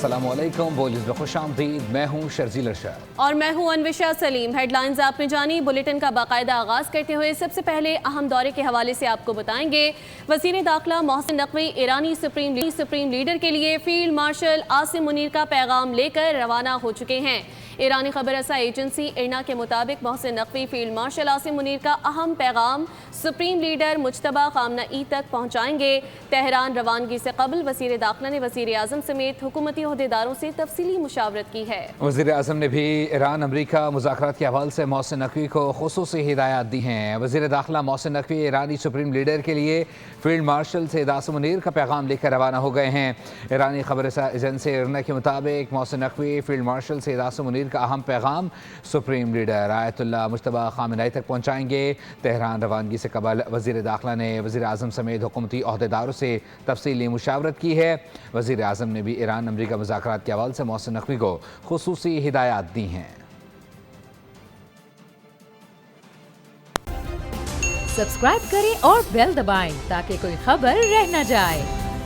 अस्सलामु अलैकुम। बोलिस में खुश आमदीद। मैं हूँ शर्जील अरशद और मैं हूँ अनविशा सलीम। हेडलाइंस आपने जानी। बुलेटिन का बाकायदा आगाज करते हुए सबसे पहले अहम दौरे के हवाले से आपको बताएंगे। वज़ीर दाखिला मोहसिन नकवी ईरानी सुप्रीम लीडर के लिए फील्ड मार्शल आसिम मुनीर का पैगाम लेकर रवाना हो चुके हैं। ईरानी खबर रसा एजेंसी इरना के मुताबिक मोहसिन नकवी फील्ड मार्शल आसिम मुनीर का अहम पैगाम सुप्रीम लीडर मुज्तबा खामनई तक पहुँचाएंगे। तेहरान रवानगी से कबल वज़ीर दाखिला ने वज़ीर आज़म समेत हुकूमती ओहदेदारों से तफसीली मुशावरत की है। वज़ीर आज़म ने भी ईरान अमरीका मुज़ाकरात के हवाले से मोहसिन नकवी को खुसूसी हिदायत दी हैं। वज़ीर दाखिला मोहसिन नकवी ईरानी सुप्रीम लीडर के लिए फील्ड मार्शल सैयद आसिम मुनीर का पैगाम लेकर रवाना हो गए हैं। ईरानी खबर एजेंसी इरना के मुताबिक मोहसिन नकवी फील्ड मार्शल सैयद आसिम मुनीर का अहम पैगाम supreme leader Ayatollah Mojtaba Khamenei तक पहुँचाएंगे। तेहरान रवानगी से कबल वज़ीर दाखिला ने वज़ीर आज़म समेत हुकूमती ओहदेदारों से तफसीली मुशावरत की है। वज़ीर आज़म ने भी ईरान अमरीका मुज़ाकरात के हवाले से मोहसिन नकवी को खुसूसी हिदायत दी हैं। सब्सक्राइब करें और बेल दबाएं ताकि कोई खबर रह न जाए।